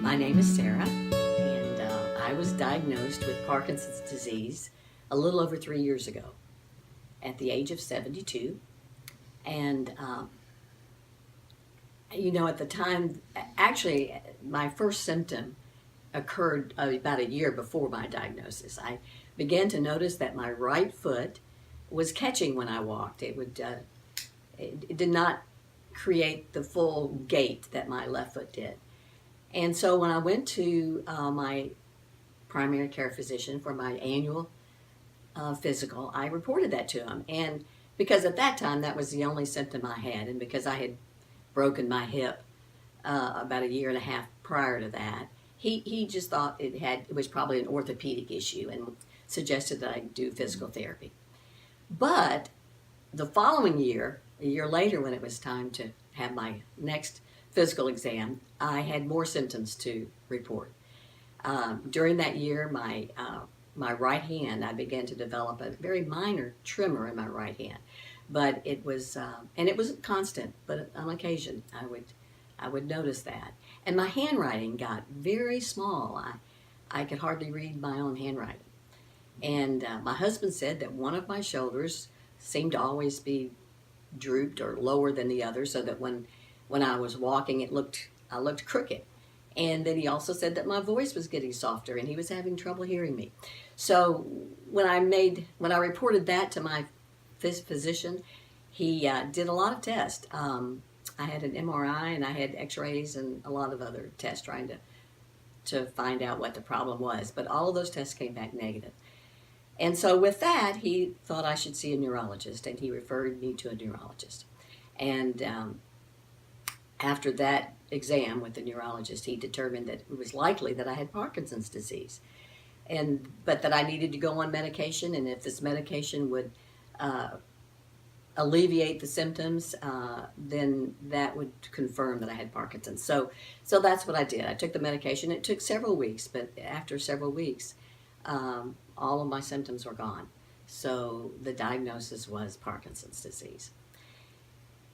My name is Sarah, and I was diagnosed with Parkinson's disease a little over 3 years ago at the age of 72. And, at the time, actually, my first symptom occurred about a year before my diagnosis. I began to notice that my right foot was catching when I walked. It did not create the full gait that my left foot did. And so when I went to my primary care physician for my annual physical, I reported that to him. And because at that time that was the only symptom I had, and because I had broken my hip about a year and a half prior to that, he just thought it was probably an orthopedic issue and suggested that I do physical therapy. But the following year, a year later, when it was time to have my next physical exam, I had more symptoms to report. During that year, my right hand, I began to develop a very minor tremor in my right hand, but it was constant. But on occasion, I would notice that, and my handwriting got very small. I could hardly read my own handwriting, and my husband said that one of my shoulders seemed to always be drooped or lower than the other, so that when I was walking, I looked crooked. And then he also said that my voice was getting softer and he was having trouble hearing me. So when I reported that to my physician, he did a lot of tests. I had an MRI and I had x-rays and a lot of other tests trying to find out what the problem was. But all of those tests came back negative. And so with that, he thought I should see a neurologist, and he referred me to a neurologist. And after that exam with the neurologist, he determined that it was likely that I had Parkinson's disease, but that I needed to go on medication, and if this medication would alleviate the symptoms, then that would confirm that I had Parkinson's. So that's what I did. I took the medication. It took several weeks, but after several weeks, all of my symptoms were gone. So the diagnosis was Parkinson's disease.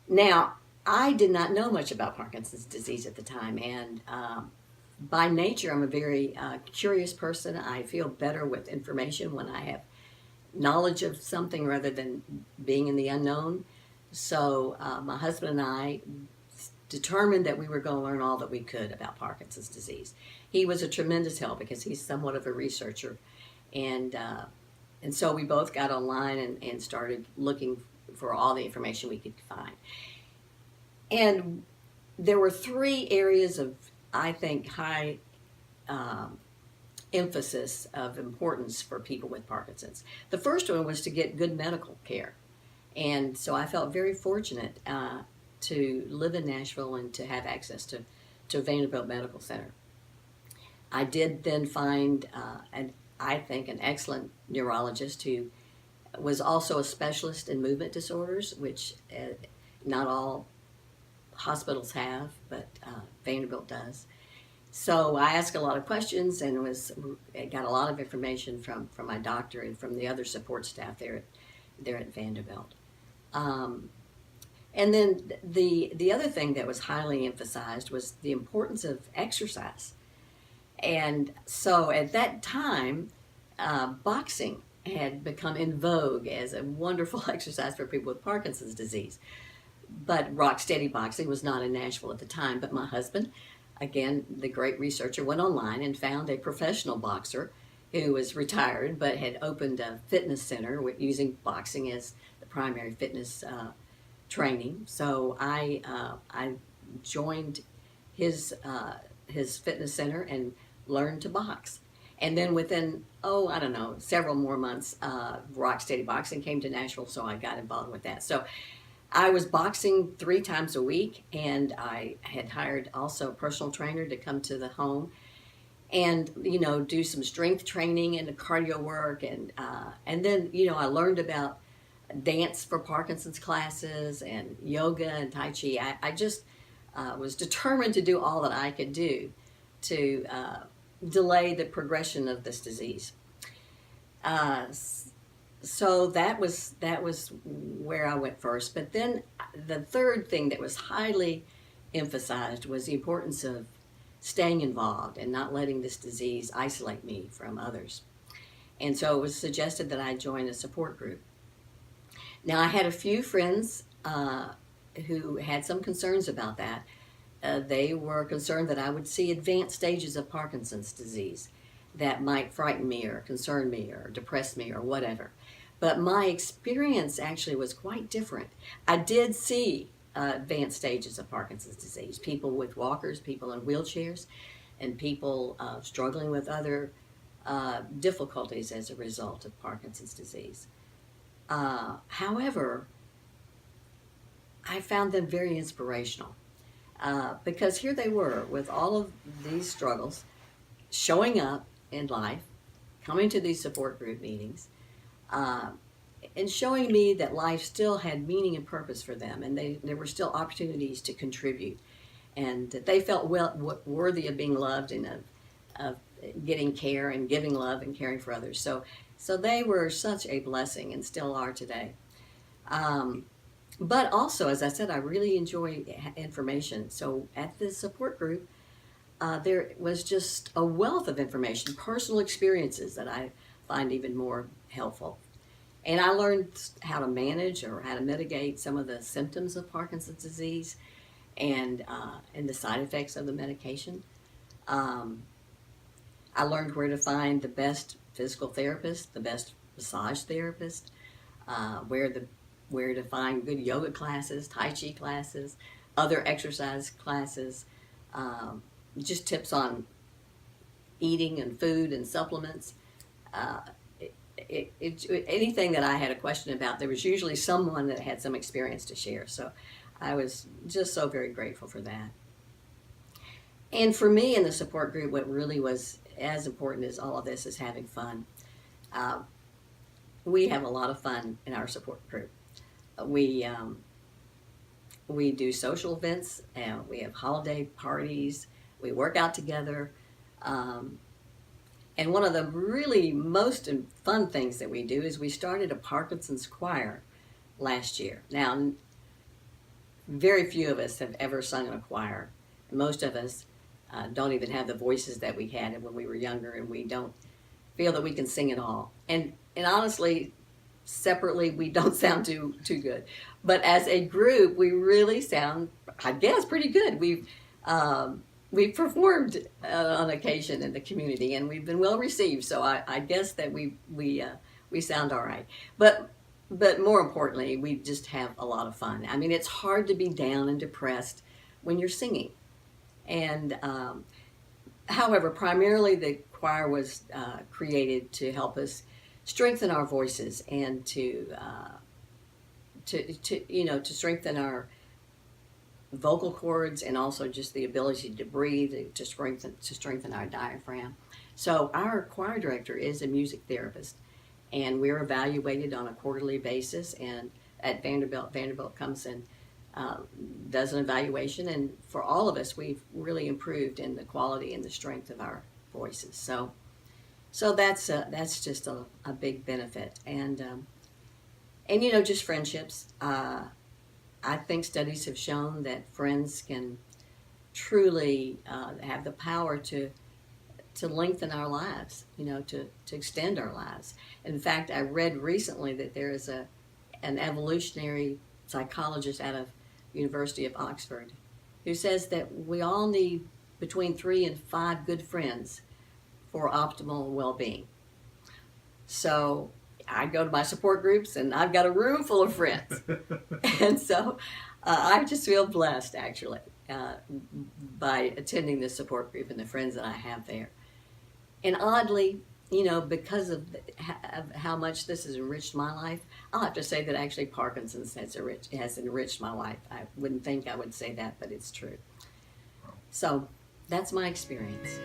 Now, I did not know much about Parkinson's disease at the time, and by nature, I'm a very curious person. I feel better with information when I have knowledge of something rather than being in the unknown. So my husband and I determined that we were going to learn all that we could about Parkinson's disease. He was a tremendous help because he's somewhat of a researcher, and so we both got online and started looking for all the information we could find. And there were three areas of, I think, high emphasis of importance for people with Parkinson's. The first one was to get good medical care. And so I felt very fortunate to live in Nashville and to have access to Vanderbilt Medical Center. I did then find, I think, an excellent neurologist who was also a specialist in movement disorders, which not all hospitals have, but Vanderbilt does. So I asked a lot of questions and got a lot of information from my doctor and from the other support staff there at Vanderbilt. And then the other thing that was highly emphasized was the importance of exercise. And so at that time, boxing had become in vogue as a wonderful exercise for people with Parkinson's disease. But rock steady boxing was not in Nashville at the time. But my husband, again, the great researcher, went online and found a professional boxer who was retired but had opened a fitness center using boxing as the primary fitness training. So I joined his fitness center and learned to box. And then within, I don't know, several more months, rock steady boxing came to Nashville, so I got involved with that. So I was boxing 3 times a week, and I had hired also a personal trainer to come to the home and, do some strength training and cardio work. And then, I learned about dance for Parkinson's classes and yoga and Tai Chi. I just was determined to do all that I could do to delay the progression of this disease. So that was where I went first. But then the third thing that was highly emphasized was the importance of staying involved and not letting this disease isolate me from others. And so it was suggested that I join a support group. Now, I had a few friends who had some concerns about that. They were concerned that I would see advanced stages of Parkinson's disease that might frighten me or concern me or depress me or whatever. But my experience actually was quite different. I did see advanced stages of Parkinson's disease, people with walkers, people in wheelchairs, and people struggling with other difficulties as a result of Parkinson's disease. However, I found them very inspirational because here they were with all of these struggles, showing up in life, coming to these support group meetings, and showing me that life still had meaning and purpose for them, and there were still opportunities to contribute, and that they felt worthy of being loved and of getting care and giving love and caring for others. So they were such a blessing and still are today. But also, as I said, I really enjoy information. So at the support group, there was just a wealth of information, personal experiences that I find even more helpful. And I learned how to manage or how to mitigate some of the symptoms of Parkinson's disease and the side effects of the medication. I learned where to find the best physical therapist, the best massage therapist, where to find good yoga classes, Tai Chi classes, other exercise classes, just tips on eating and food and supplements. Anything that I had a question about, there was usually someone that had some experience to share. So I was just so very grateful for that. And for me in the support group, what really was as important as all of this is having fun. We have a lot of fun in our support group. We do social events, and we have holiday parties. We work out together. And one of the really most fun things that we do is we started a Parkinson's choir last year. Now, very few of us have ever sung in a choir. Most of us don't even have the voices that we had when we were younger, and we don't feel that we can sing at all. And honestly, separately, we don't sound too good. But as a group, we really sound, I guess, pretty good. We've performed on occasion in the community, and we've been well received. So I guess that we sound all right. But more importantly, we just have a lot of fun. I mean, it's hard to be down and depressed when you're singing. And however, primarily the choir was created to help us strengthen our voices and to strengthen our vocal cords, and also just the ability to breathe, to strengthen our diaphragm. So our choir director is a music therapist, and we're evaluated on a quarterly basis. And at Vanderbilt comes and does an evaluation, and for all of us, we've really improved in the quality and the strength of our voices. So that's just a big benefit, and just friendships. I think studies have shown that friends can truly have the power to lengthen our lives, to extend our lives. In fact, I read recently that there is an evolutionary psychologist out of University of Oxford who says that we all need between 3 and 5 good friends for optimal well-being. So I go to my support groups, and I've got a room full of friends. And so I just feel blessed, actually, by attending this support group and the friends that I have there. And oddly, because of how much this has enriched my life, I'll have to say that actually Parkinson's has enriched my life. I wouldn't think I would say that, but it's true. So that's my experience.